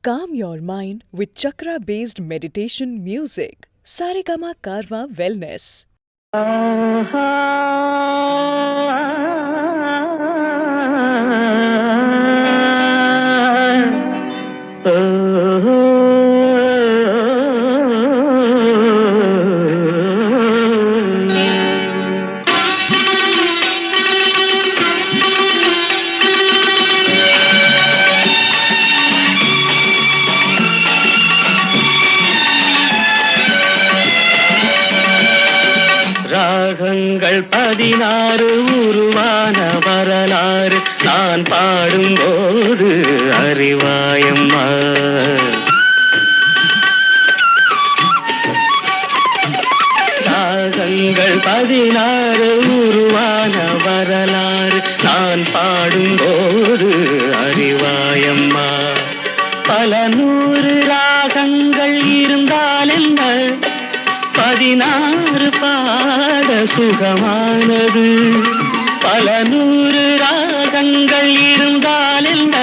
Calm your mind with chakra-based meditation music. Saregama Karwa Wellness. ராகங்கள் 16 உருவான வரலாறு நான் பாடும்போது அறிவாயம்மா. ராகங்கள் 16 உருவான வரலாறு நான் பாடும்போது அறிவாயம்மா. பல நூறு ராகங்கள் இருந்தால் என்ன, 16 பாட சுகமானது. பல நூறு ராகங்கள் இருந்தால் என்ன,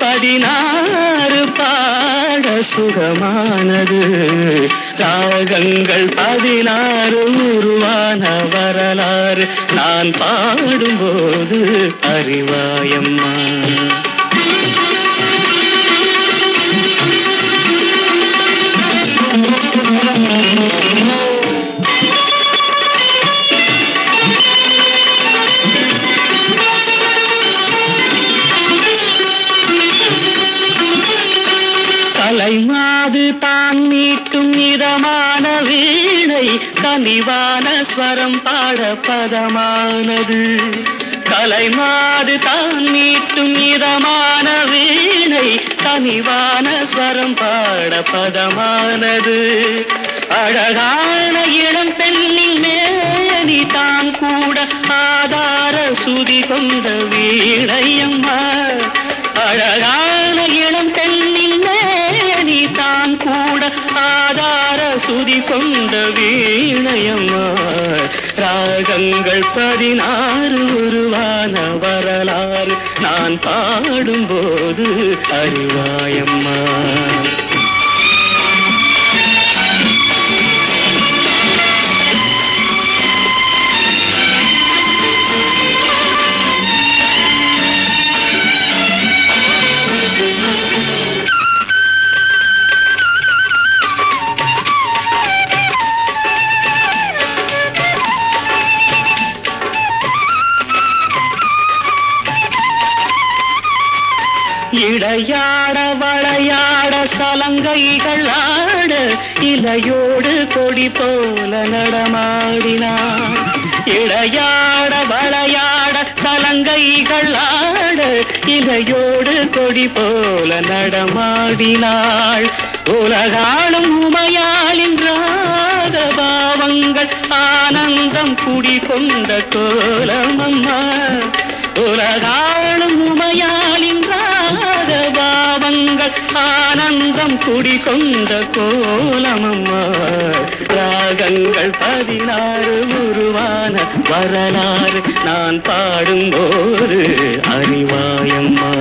16 பாட சுகமானது. ராகங்கள் 16 உருவான வரலாறு நான் பாடும்போது அறிவாயம்மா. கலைமாது தான் மீட்டும் இதமான வீணை, கனிவான ஸ்வரம் பாட பதமானது. கலைமாது தான் மீட்டும் இதமான வீணை, கனிவான ஸ்வரம் பாட பதமானது. அழகான இளம் பெண்ணின் மேனி தான் கூட ஆதார சுதி கொண்ட வீணையம்மா. அழகான இளம் பெண்ணின் மேனி தான் கூட ஆதார சுதி கொண்ட வீணையம்மா. ராகங்கள் 16 உருவான வரலாறு நான் பாடும்போது அறிவாயம்மா. இடையாட வளையாட சலங்கைகள் ஆட, இலையோடு கொடி போல நடமாடினான். இடையாட வளையாட சலங்கைகள் ஆட, இலையோடு கொடி போல நடமாடினாள். உலகாளும் உமையாளின் ராக பாவங்கள் ஆனந்தம் குடிகொண்ட கோலமம்மா. உலகாளும் உமையாளின் பாவங்கள் ஆனந்தம் குடிகொண்ட கோலமம்மா. ராகங்கள் 16 உருவான வரலாறு நான் பாடும்போது அறிவாயம்மா.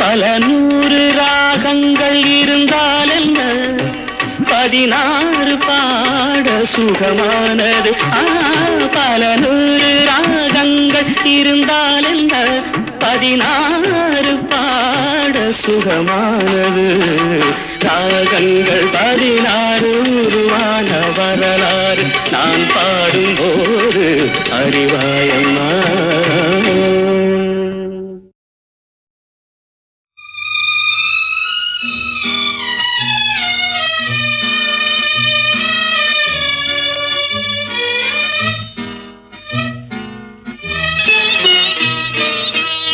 பல நூறு ராகங்கள் இருந்தால் என்ன, 16 பாட சுகமானது. பல நூறு ராகங்கள் இருந்தால் என்ன, 16 பாட சுகமானது. ராகங்கள் 16 உருவான வரலாறு நான் பாடும்போது அறிவாயம்மா.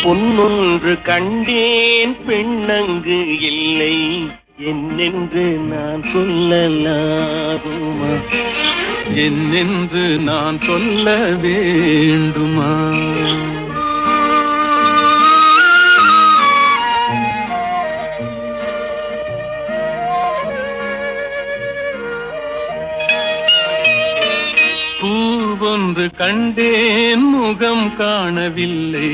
பொன்னொன்று கண்டேன் பெண்ணங்கு இல்லை, என்னென்று நான் சொல்லலாகுமா, என்னென்று நான் சொல்ல வேண்டுமா. பூவொன்று என்று கண்டேன் முகம் காணவில்லை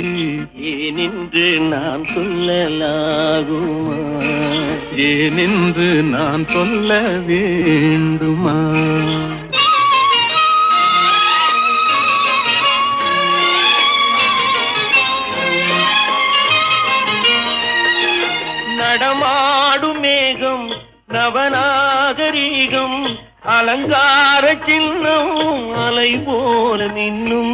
ஏனென்று நான் சொல்லலாகுமா ஏனென்று நான் சொல்ல வேண்டுமா நடமாடும் மேகம் நவநாகரீகம் அலங்கார சின்னம் அலை போல நின்னும்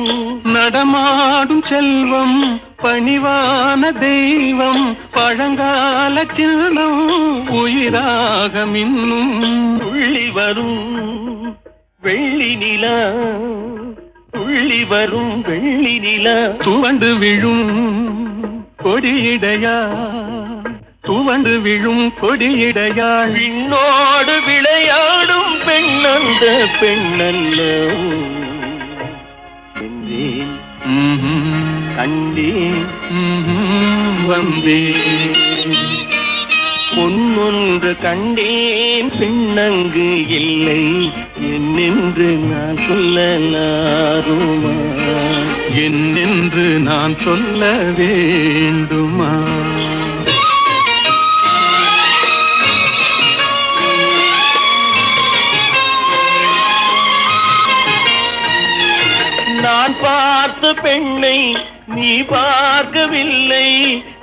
நடமாடும் செல்வம் பணிவான தெய்வம் பழங்கால சின்னம் உயிராக மின்னும் துள்ளி வரும் வெள்ளி நிலா துள்ளி வரும் வெள்ளி நிலா துவண்டு விழும் கொடியிடையா துவண்டு விழும் கொடியிடையாள் விண்ணோடு விளையாடும் பெண்ணந்த பெண்ணல்ல சென்றேன் கண்டேன் வந்தேன் பொன்னொன்று கண்டேன் பெண்ணங்கு இல்லை என்னென்று நான் சொல்லலாருமா என்னென்று நான் சொல்ல வேண்டுமா நான் பார்த்த பெண்ணை நீ பார்க்கவில்லை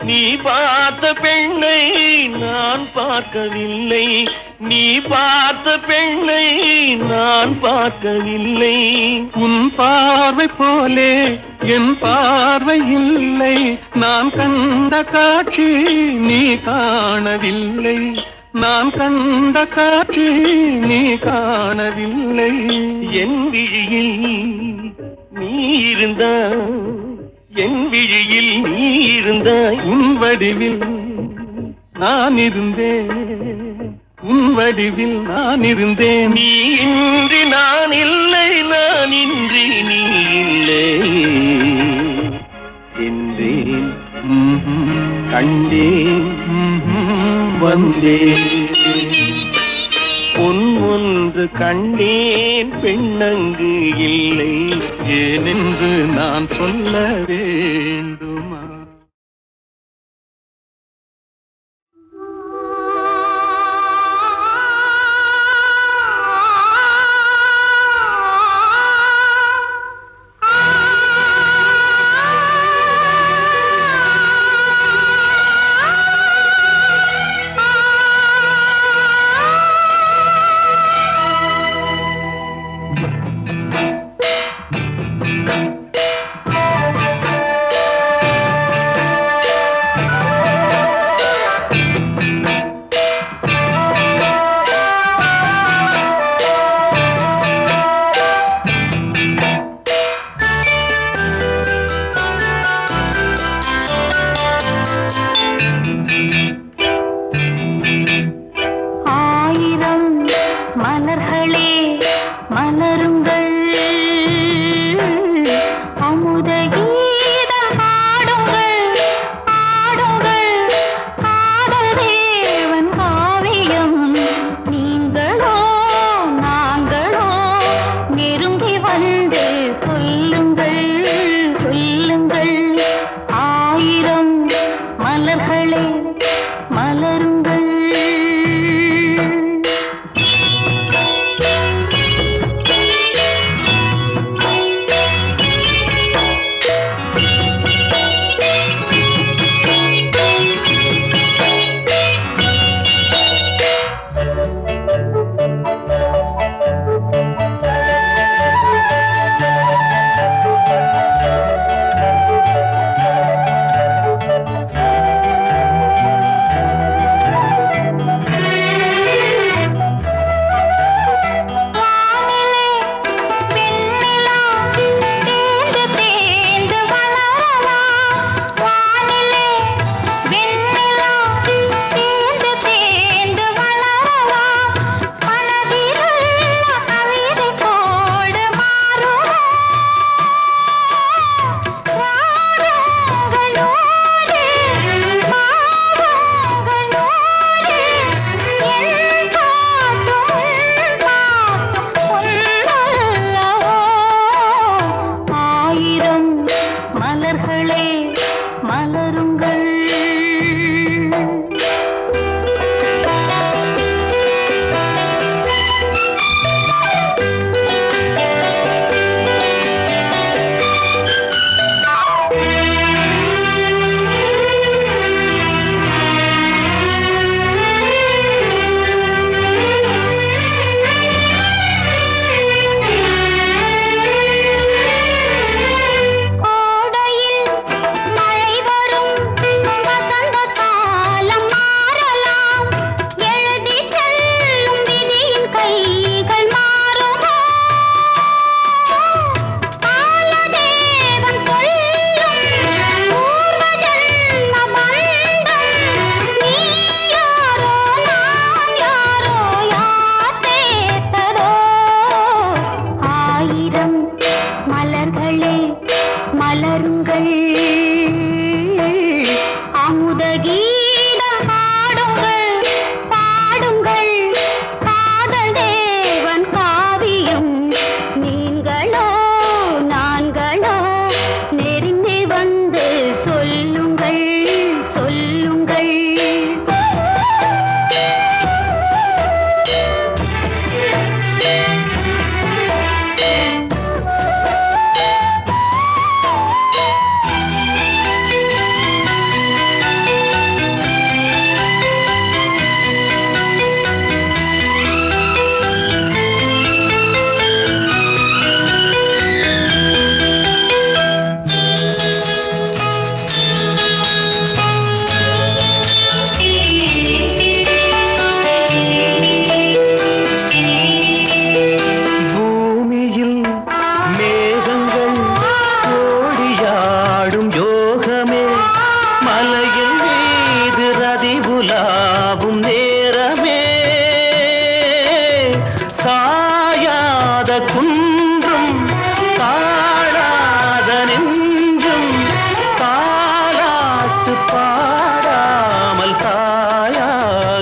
நீ பார்த்த பெண்ணை நான் பார்க்கவில்லை நீ பார்த்த பெண்ணை நான் பார்க்கவில்லை உன் பார்வை போலே என் பார்வை இல்லை நான் கண்ட காட்சி நீ காணவில்லை நான் கண்ட காட்சி நீ காணவில்லை என் விழியில் நீ இருந்தாய் என் விழியில் நீ இருந்தாய் உன் வடிவில் நான் இருந்தேன் உன் வடிவில் நான் இருந்தேன் நீ இன்றி நான் இல்லை நான் இன்றி நீ இல்லை என்றேன் கண்டேன் வந்தேன் பொன் ஒன்று கண்டேன் பெண்ணங்கு இல்லை ஏனென்று நான் சொல்ல வேண்டுமா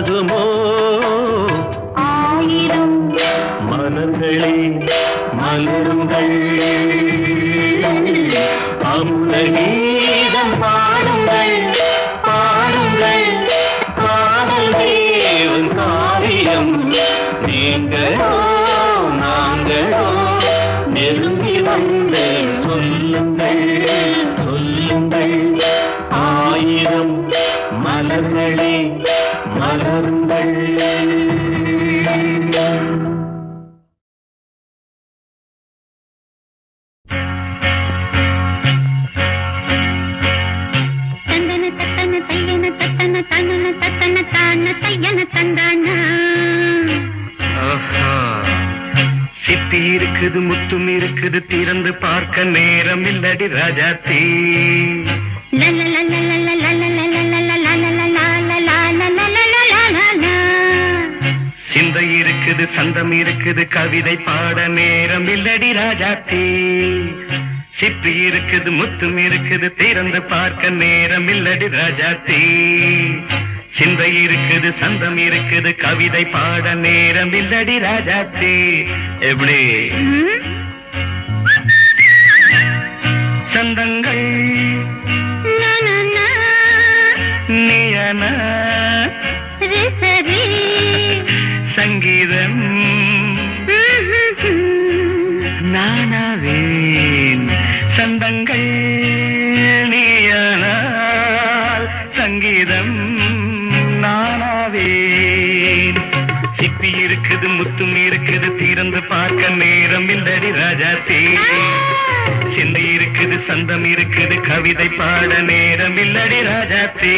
ஆகுமோ ஆயிரம் மலர்களே மலருங்கள் அமுத கீதம் பாடுங்கள் பாடுங்கள் காதல் தேவன் காவியம் நீங்களோ நாங்களோ நெருங்கி வந்து சொல்லுங்கள் சொல்லுங்கள் ஆயிரம் மலர்களே மலருங்கள் சிப்பி இருக்குது முத்தும் இருக்குது திறந்து பார்க்க நேரம் இல்லடி ராஜாத்தி சிந்தை இருக்குது சந்தம் இருக்குது கவிதை பாட நேரம் இல்லடி ராஜாத்தி சிப்பி இருக்குது முத்தும் இருக்குது திறந்து பார்க்க நேரம் இல்லடி ராஜாத்தி சிந்தை இருக்குது சந்தம் இருக்குது கவிதை பாட நேரம் இல்லடி ராஜாத்தி எப்படி சந்தங்கள் நீயன சங்கீதம் நானாவேன் சந்தங்கள் நீயனால் சங்கீதம் நானாவேன் சிப்பி இருக்குது முத்தும் இருக்குது திறந்து பார்க்க நேரம் இல்லடி ராஜாத்தி சிந்தை இருக்குது சந்தம் இருக்குது கவிதை பாட நேரம் இல்லடி Rajathi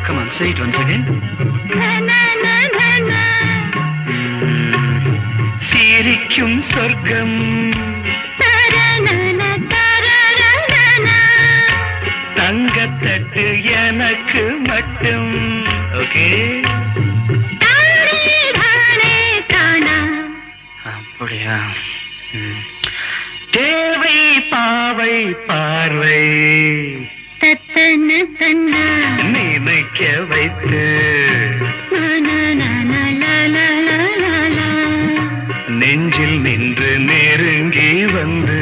Come on, say it once again. சிரிக்கும் சொர்க்கம் தங்கத்தட்டு எனக்கு மட்டும் ஓகே அப்படியா தேவை பாவை பார்வை நினைக்க வைத்து நெஞ்சில் நின்று நெருங்கி வந்து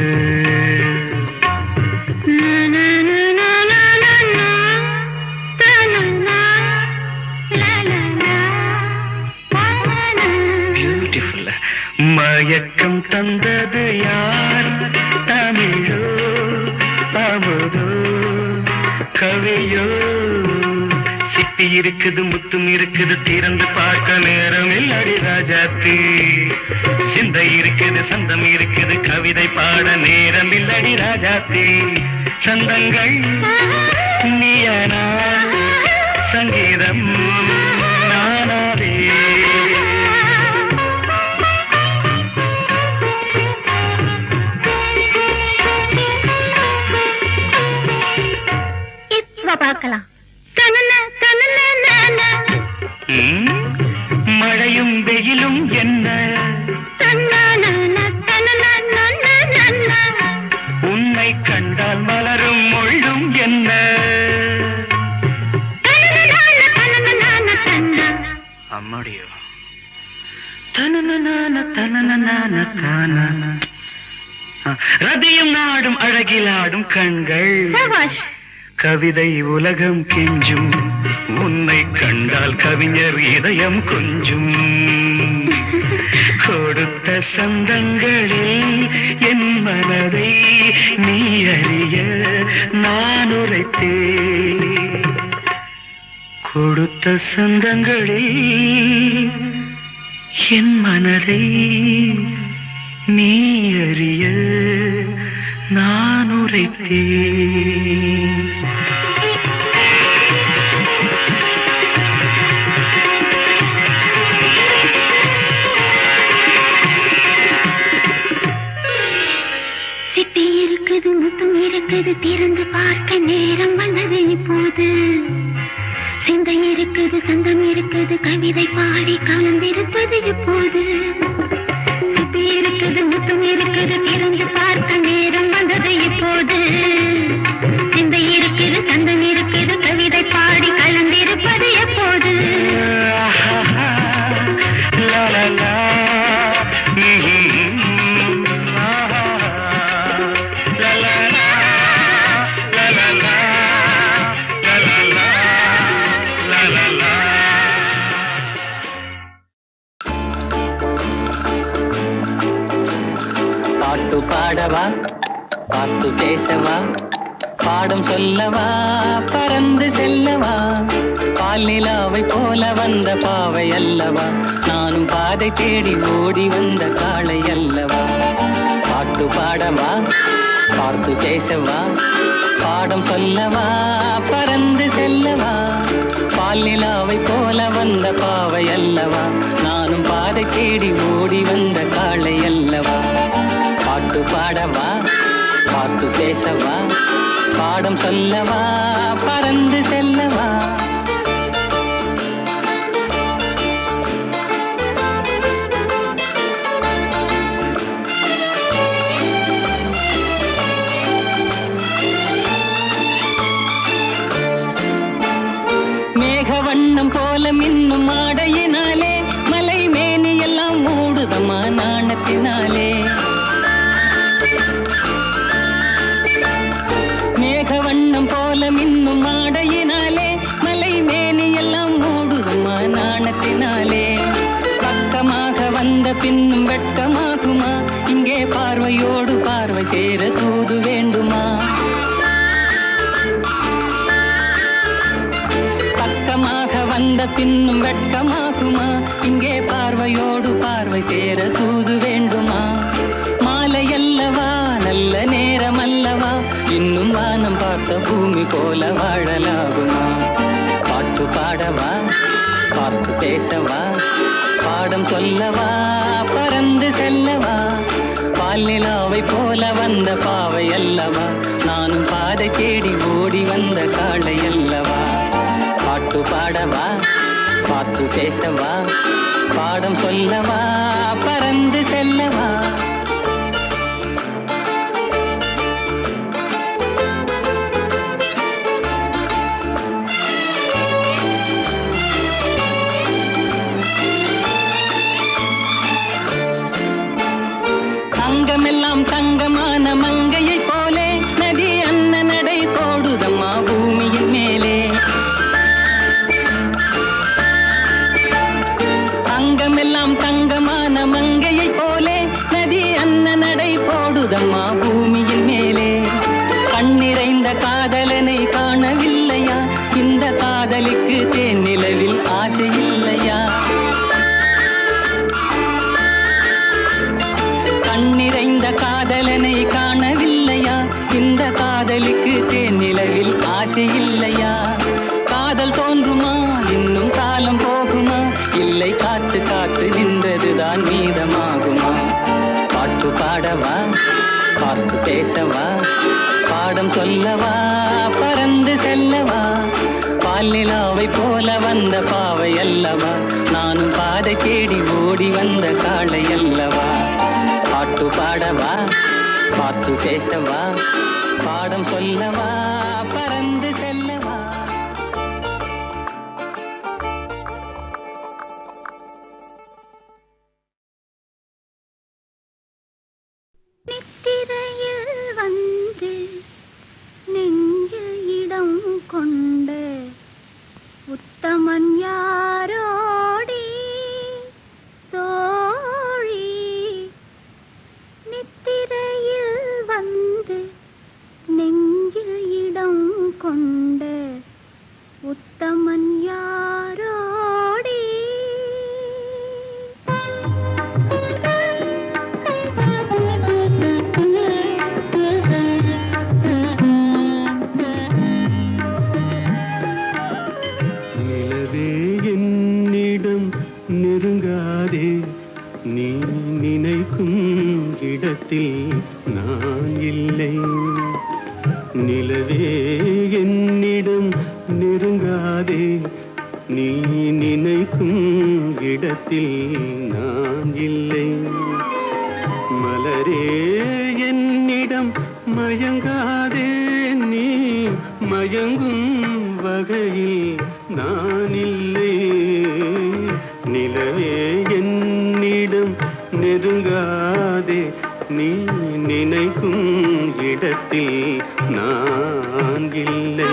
பியூட்டிஃபுல் மயக்கம் தந்தது யார் தமிழோ அமுதோ கவியோ சிப்பி இருக்குது முத்தும் இருக்குது திறந்து பார்க்க நேரம் இல்லடி ராஜாத்தி சிந்தை இருக்குது சந்தம் இருக்குது கவிதை பாட நேரம் இல்லடி ராஜாத்தி சந்தங்கள் நீயனா சங்கீதம் நானாவே பார்க்கலாம் மழையும் வெயிலும் என்ன உன்னை கண்டால் மலரும் மொழியும் என்ன அம்மாடியோ ரதியும் நாடும் அழகிலாடும் கண்கள் கவிதை உலகம் கெஞ்சும் உன்னை கண்டால் கவிஞர் இதயம் கொஞ்சும் கொடுத்த சந்தங்களில் என் மனதை நீ அறிய நான் உரைத்தேன் கொடுத்த சந்தங்களில் என் மனதை நீ அறிய நான் உரைத்தேன் சிப்பி இருக்குது முத்தும் இருக்குது திறந்து பார்க்க நேரம் வந்தது இப்போது சிந்தை இருக்குது சந்தம் இருக்குது கவிதை பாடி கலந்திருப்பது எப்போது சிப்பி இருக்குது முத்தம் இருக்குது திறந்து பார்க்க நேரம் வந்தது எப்போது சிந்தை இருக்குது சந்தம் இருக்குது கவிதை பாடி கலந்திருப்பது எப்போது பாட்டு பாடவா பாட்டு பேசவா பாடம் சொல்லவா பறந்து செல்லவா பால் நிலாவை போல வந்த பாவை அல்லவா நானும் பாதை தேடி ஓடி வந்த காளை அல்லவா பாட்டு பாடவா பாட்டு பேசவா பாடம் சொல்லவா பறந்து செல்லவா பால் நிலாவை போல வந்த பாவை அல்லவா நானும் பாதை தேடி ஓடி வந்த காளை அல்லவா பாட்டு பாடவா பாட்டு பேசவா பாடம் சொல்லவா பறந்து செல்லவா மேகவண்ணம் போல மின்னும் ஆடையினாலே மலை மேனி எல்லாம் மூடுதமா நாணத்தினாலே மேகவண்ணம் போல மின்னும் ஆடையினாலே மலை மேனி எல்லாம் மூடுதமா நாணத்தினாலே பக்கமாக வந்த பின்னும் வெட்கமாகுமா இங்கே பார்வையோடு பார்வை சேர தூது வேண்டுமா பக்கமாக வந்த பின்னும் வெட்கமாகுமா இங்கே பார்வையோடு பார்வை சேர தூது வேண்டுமா மாலை அல்லவா நல்ல நேரம் அல்லவா இன்னும் வானம் பார்த்த பூமி போல வாழலாகுமா பாட்டு பாடவா பாட்டு பேசவா பாடம் சொல்லவா பறந்து செல்லவா பால் நிலாவை போல வந்த பாவை அல்லவா நானும் பாதை தேடி ஓடி வந்த காளை அல்லவா பாட்டு பாடவா பாட்டு பேசவா பாடம் சொல்லவா பறந்து செல்லவா அங்கமெல்லாம் தங்கமான மங்கையை போலே நதி அன்ன நடை போடுதம்மா பூமியின் மேலே அங்கமெல்லாம் தங்கமான மங்கையை போலே நதி அன்ன நடை போடுதம்மா பூமியின் மேலே கண்ணிறைந்த காதலனை காணவில்லையா இந்த காதலிக்கு தேன் நிலவில் ஆசை இல்லையா கண்ணிறைந்த காதலனை காணவில்லையா இந்த காதலிக்கு தேன் நிலவில் ஆசை இல்லையா காதல் தோன்றுமா இன்னும் காலம் போகுமா இல்லை காத்து காத்து நின்றதுதான் மீதமாகுமா பாட்டு பாடவா பாட்டு பேசவா பாடம் சொல்லவா பறந்து செல்லவா பால் நிலாவை போல வந்த பாவை அல்லவா நானும் பாதை தேடி ஓடி வந்த காளை அல்லவா பாட்டு பாடவா பாட்டு பேசவா பாடம் சொல்லவா பறந்து செல்லவா நித்திரையில் வந்து நெஞ்சில் இடம் கொண்டு உத்தமன் யாரோடி தோழி நித்திரையில் வந்து நெஞ்சில் இடம் கொண்டு உத்தமன் யாரோடி நிலவே என்னிடம் நெருங்காதே நீ நினைக்கும் இடத்தில் நான் இல்லை நிலவே என்னிடம் நெருங்காதே நீ நினைக்கும் இடத்தில் நான் இல்லை. மலரே என்னிடம் மயங்காதே, நீ மயங்கும் வகையில் நான் இல்லை. நிலவே என்னிடம் நெருங்காதே, நீ நினைக்கும் இடத்தில் நான் இல்லை.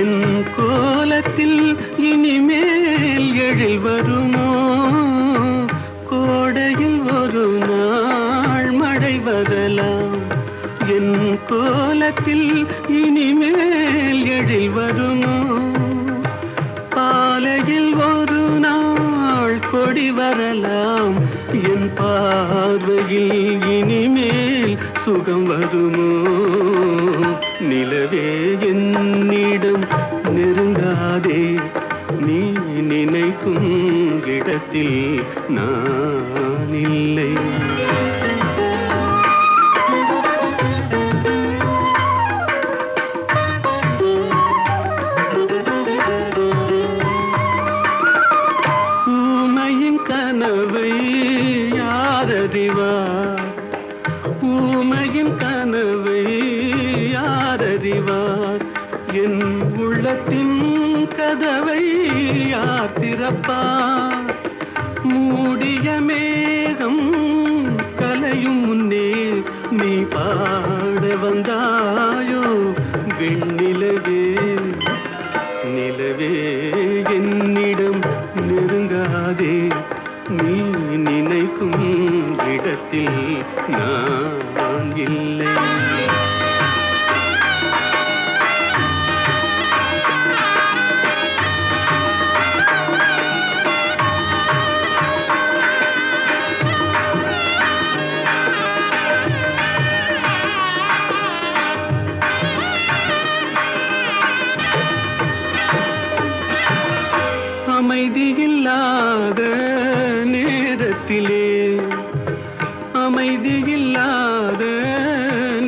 என் கோலத்தில் இனிமேல் எழில் வருமோ? கோடையில் ஒரு நாள் மழை வரலாம். என் கோலத்தில் இனிமேல் எழில் வருமோ? பாலையில் ஒரு நாள் கொடி வரலாம். என் பார்வையில் இனிமேல் சுகம் வருமோ? நிலவே என்னிடம் நெருங்காதே, நீ நினைக்கும் இடத்தில் நான் இல்லை. ஊமையின் கனவை யார் அறிவார்? ஊமையின் கனவை யார் அறிவார்? என் உள்ளத்தின் கதவை யார் திறப்பார்? மூடிய மேகம் கலையும் முன்னே நீ பாட வந்தாயோ வெண்ணிலவே? நிலவே என்னிடம் நெருங்காதே, நீ நினைக்கும் இடத்தில் நான் இல்லை. அமைதியில்லாத நேரத்திலே, அமைதியில்லாத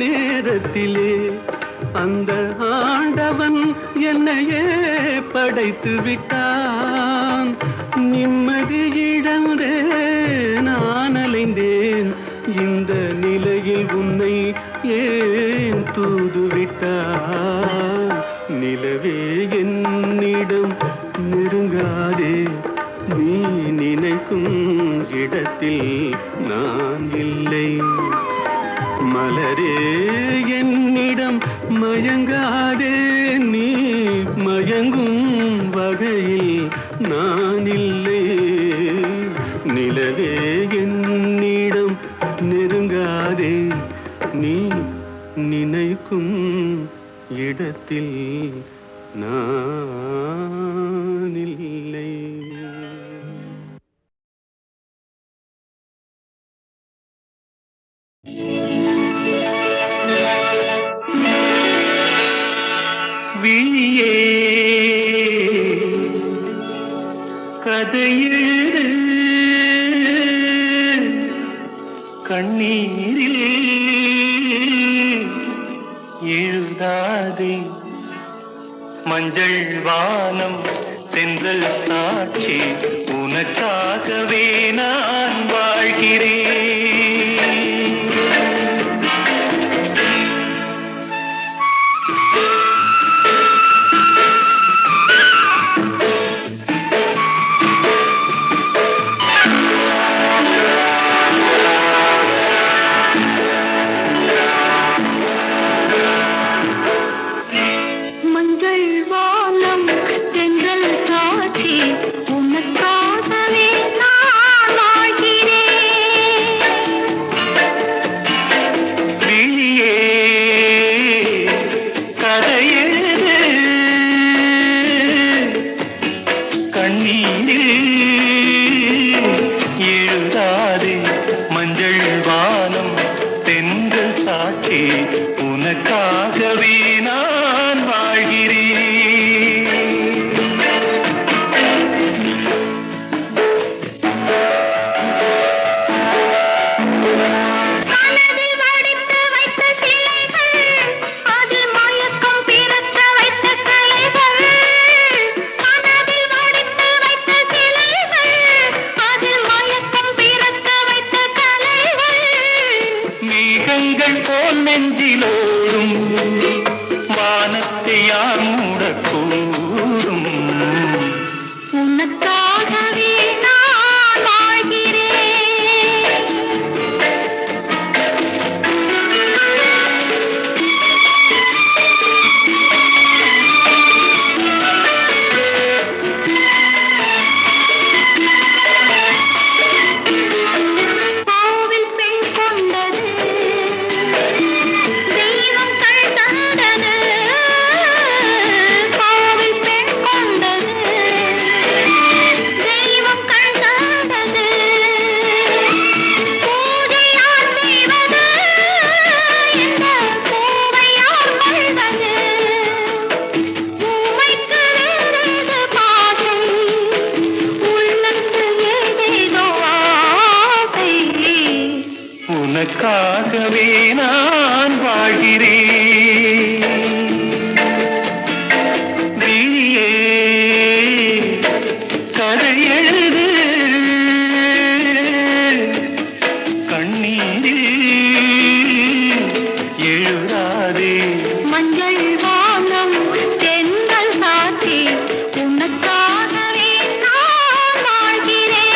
நேரத்திலே அந்த ஆண்டவன் என்னையே படைத்து விட்டான். நிம்மதி இழந்தே நான் அலைந்தேன். இந்த நிலையில் உன்னை ஏன் தூது விட்டான்? நிலவே என்னிடம் நெருங்காதே, நீ நினைக்கும் இடத்தில் நான் இல்லை. மலரே என்னிடம் மயங்காதே, நீ மயங்கும் வகையில் நான் இல்லை. நிலவே என்னிடம் நெருங்காதே, நீ நினைக்கும் இடத்தில் நான் இல்லை. விழியே கதையெழு, கண்ணீரில் எழுதாதே. மஞ்சள் வானம் தென்றல் சாட்சி, உனக்காகவே நான் வாழ்கிறேன். உனக்காகவே நான் வாழ்கிறேன். தென்றல் சாட்சி உனக்காகவே நான் வாழ்கிறேன். போல் நெஞ்சிலோடும் வானத்தை யார் மூடக்கூடும். உனக்காகவே நான் வாழ்கிறேன். உனக்காகவே நான் வாழ்கிறேன். விழியே கதை எழுது கண்ணீரில் எழுதாதே. மஞ்சள் வானம் தென்றல் சாட்சி உனக்காகவே நான் வாழ்கிறேன்.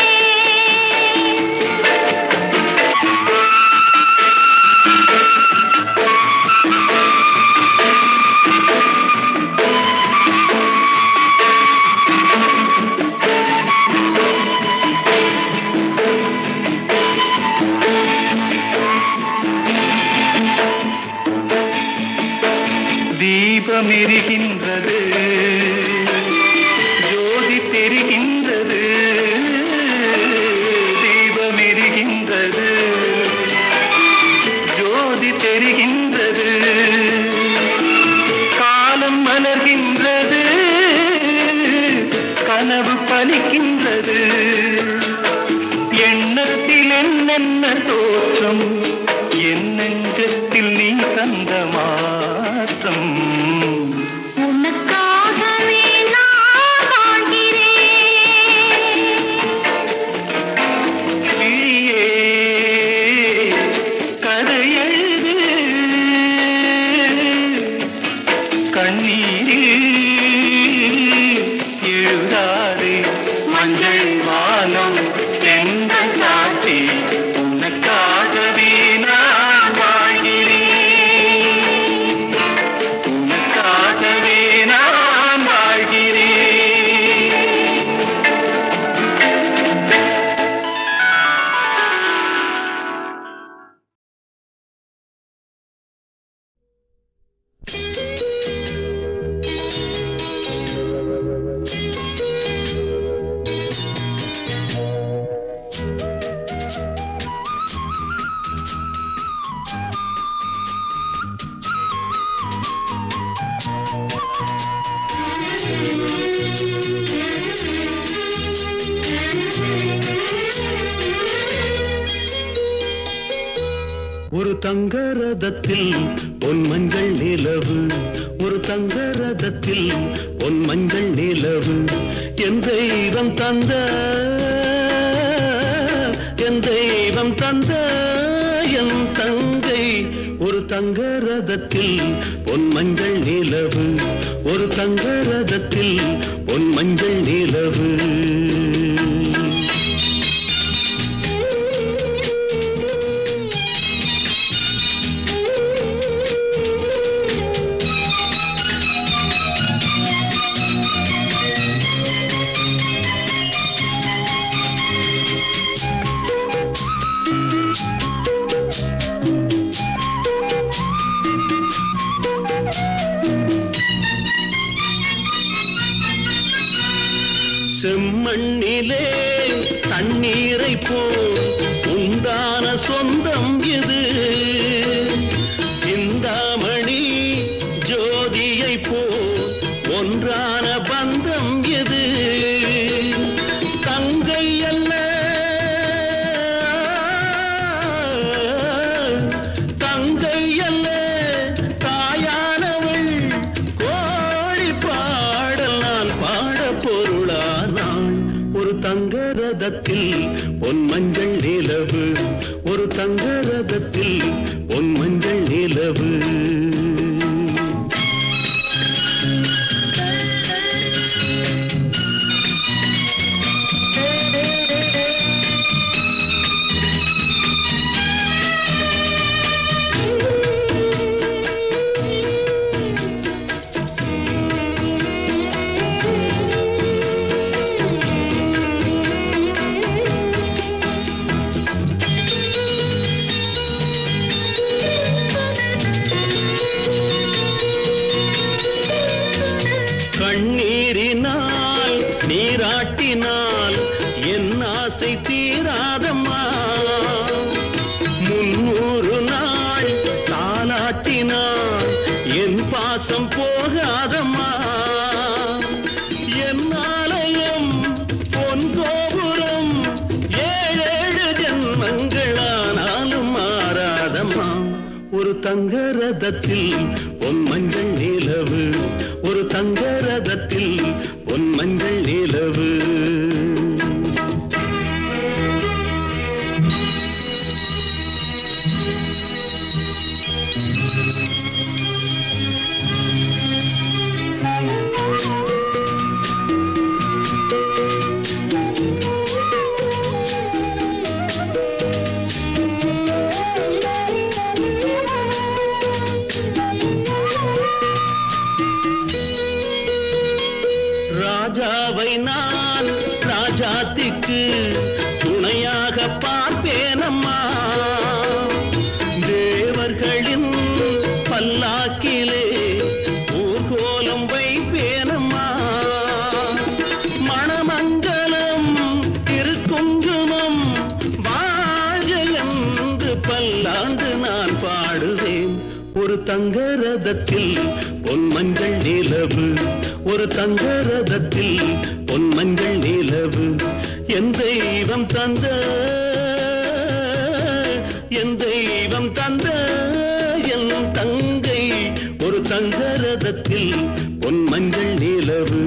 தீபம் எரிகின்றது, ஜோதி தெரிகின்றது. தீபம் எரிகின்றது, ஜோதி தெரிகின்றது. காலம் மலர்கின்றது, கனவு பலிக்கின்றது. எண்ணத்தில் என்னென்ன தோற்றம், என் நெஞ்சத்தில் நீ தந்த மாற்றம். உனக்காகவே நான் வாழ்கிறேன். விழியே கதை எழுது கண்ணீரில் எழுதாதே. மஞ்சள் வானம் தென்றல் சாட்சி உனக்காகவே நான் வாழ்கிறேன். உனக்காகவே நான் வாழ்கிறேன். ஒரு தங்க ரதத்தில் பொன் மஞ்சள் நிலவு, ஒரு தங்க ரதத்தில் பொன் மஞ்சள் நிலவு. என் தெய்வம் தந்த, என் தெய்வம் தந்த என் தங்கை. ஒரு தங்க ரதத்தில் பொன் மஞ்சள் நிலவு, ஒரு தங்க ரதத்தில் பொன் மஞ்சள் நிலவு. செம்மண்ணிலே தண்ணீரை போல் உண்டான சொந்தம் இது. பொன் மஞ்சள் நிலவு ஒரு தங்க ரதத்தில் பொன் மஞ்சள் நிலவு. கண்ணீரினால் நீராட்டினால் என் ஆசை தீராதம்மா. 300 நாள் தாலாட்டினால் என் பாசம் போகாதம்மா. என் ஆலயம் பொன் கோபுரம் 7 ஜென்மங்களானாலும் மாறாதம்மா. ஒரு தங்க ரதத்தில் பொன் மஞ்சள் நிலவு ஒரு தங்க ரதத்தில் பொன் மஞ்சள் நிலவு. ராஜாவை நான் ராஜாத்திக்கு துணையாக பார்ப்பேனம்மா. தேவர்களின் பல்லாக்கிலே ஊர்கோலம் வைப்பேனம்மா. மணமங்கலம் திருக்குங்குமம் வாழ்க என்று பல்லாண்டு நான் பாடுவேன். ஒரு தங்க ரதத்தில் பொன் மஞ்சள் நிலவு ஒரு தங்க ரதத்தில் பொன் மஞ்சள் நிலவு. என் தெய்வம் தந்த என் தெய்வம் தந்த என் தங்கை ஒரு தங்க ரதத்தில் பொன் மஞ்சள் நிலவு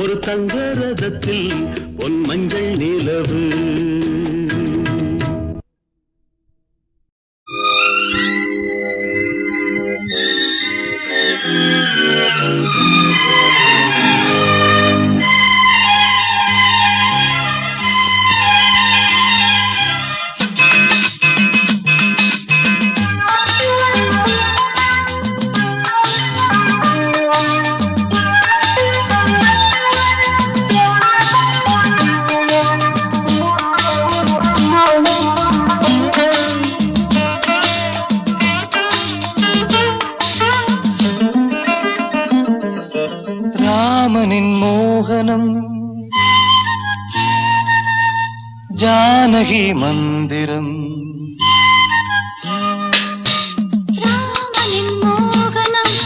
ஒரு தங்க ரதத்தில் பொன் மஞ்சள் நிலவு. ராமனின் மோகனம் ஜானகி மந்திரம். ராமனின் மோகனம்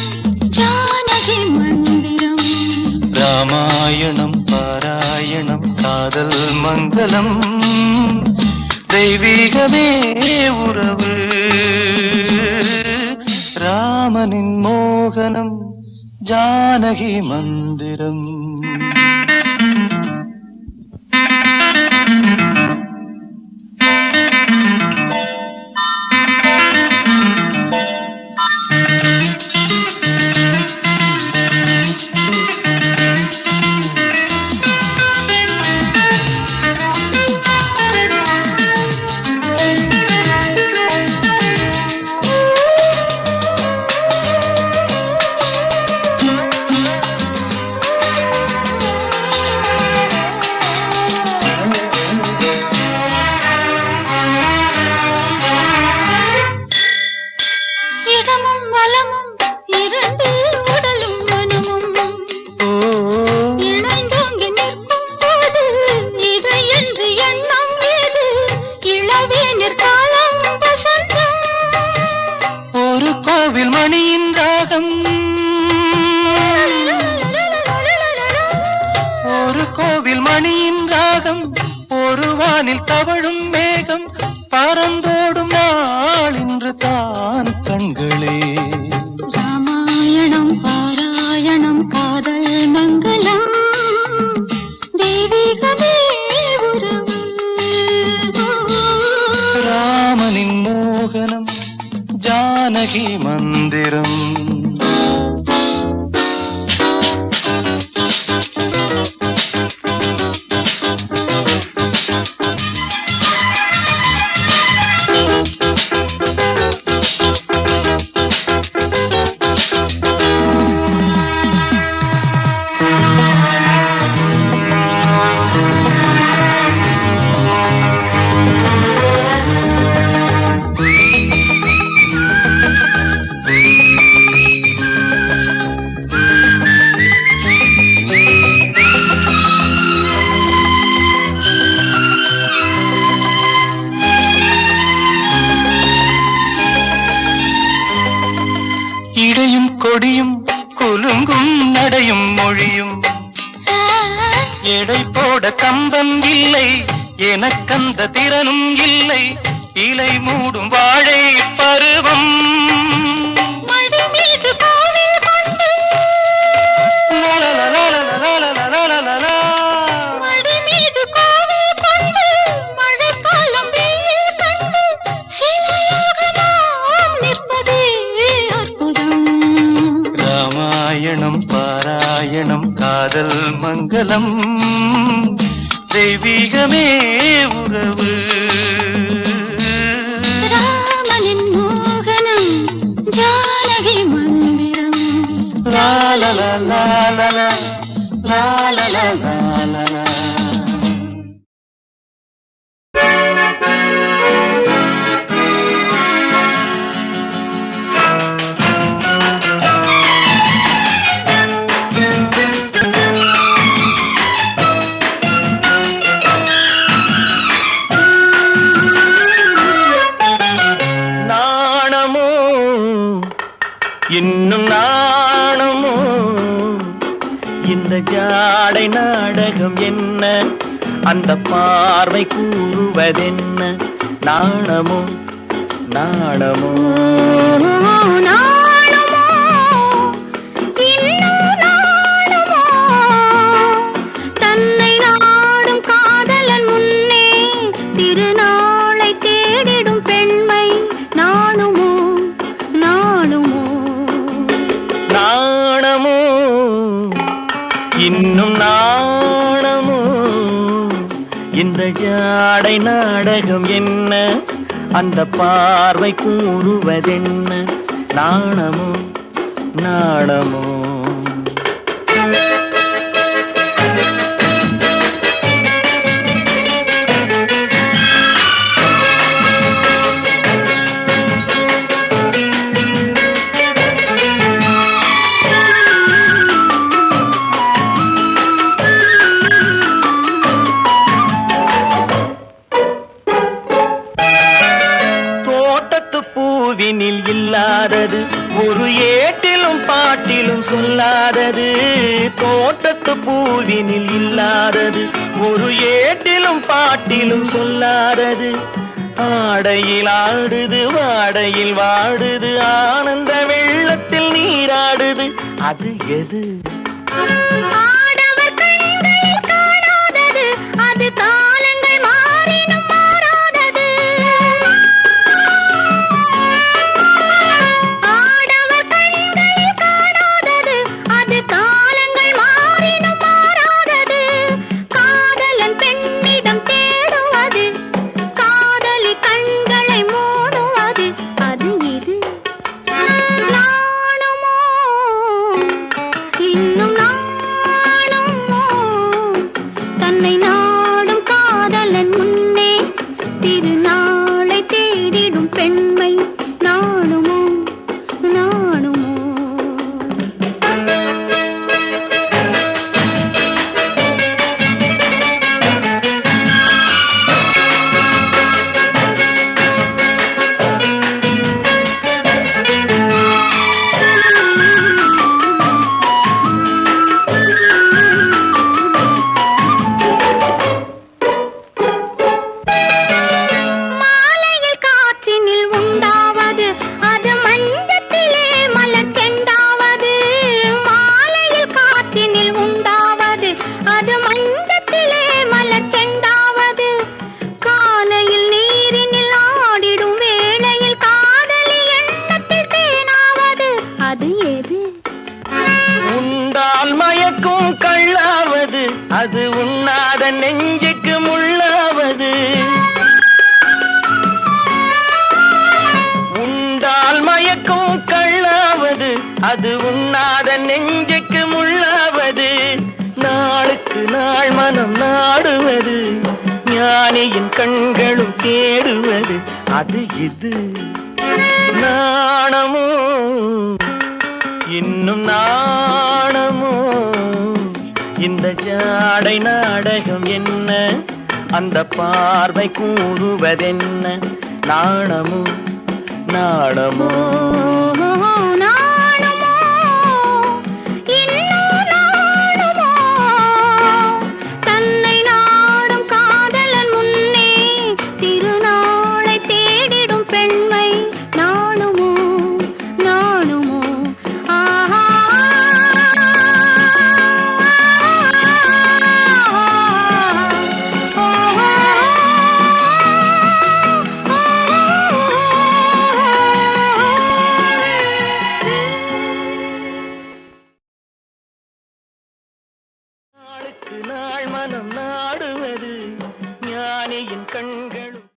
ஜானகி மந்திரம். ராமாயணம் பாராயணம் காதல் மங்களம் தெய்வீகமே உறவு. ராமனின் மோகனம் ஜானகி மந்திரம். வானில் தவழும் மேகம் பறந்தோடும் நாள் இன்று தான் கண்களே. ராமாயணம் பாராயணம் காதல் மங்களம் தெய்வீகமே உறவு. மந்திரம். இடையும் கொடியும் குலுங்கும் நடையும் மொழியும் எடை போட கம்பம் இல்லை, எனக்கந்த திறனும் இல்லை. இலை மூடும் வாழை பருவம் ராமாயணம் பாராயணம் காதல் மங்களம் தெய்வீகமே உறவு. ராமனின் மோகனம் ஜானகி மந்திரம். லாலலா லாலலா லாலலா லாலலா. இன்னும் நாணமோ இந்த ஜாடை நாடகம் என்ன, அந்த பார்வை கூறுவதென்ன, நாணமோ நாணமோ தன்னை நாடும் காதலன் முன்னே திருநாளை தேடிடும் பெண்மை நாணுமோ நாணுமோ நாணமோ இன்னும் நாணமோ இந்த ஜாடை நாடகம் என்ன, அந்த பார்வை கூறுவதென்ன, நாணமோ நாணமோ. பூவினில் இல்லாதது ஒரு ஏட்டிலும் பாட்டிலும் சொல்லாதது, தோட்டத்து பூவினில் இல்லாதது ஒரு ஏட்டிலும் பாட்டிலும் சொல்லாதது. ஆடையில் ஆடுது வாடையில் வாடுது, ஆனந்த வெள்ளத்தில் நீராடுது, அது எது? அது காலங்கள் மாறினும் மாறாதது. ஆடவர் கண்களில் காணாதது, அது காலங்கள் மாறினும் மாறாதது. காதலன் பெண்ணிடம் தேடுவது, காதலி கண்களை மூடுவது, அது இது. நாணுமோ அது ஏது? உண்டால் மயக்கும் கள்ளாவது, அது உண்ணாத நெஞ்சுக்கு முள்ளாவது. உண்டால் மயக்கும் கள்ளாவது, அது உண்ணாத நெஞ்சுக்கு முள்ளாவது. நாளுக்கு நாள் மனம் நாடுவது, ஞானியின் கண்களும் தேடுவது. அது இது நாணமோ, இன்னும் நாணமோ? இந்த ஜாடை நாடகம் என்ன, அந்த பார்வை கூறுவதென்ன? நாணமோ நாணமோ? நாளுக்கு நாள் மனம் நாடுவது, ஞானியின் கண்கள்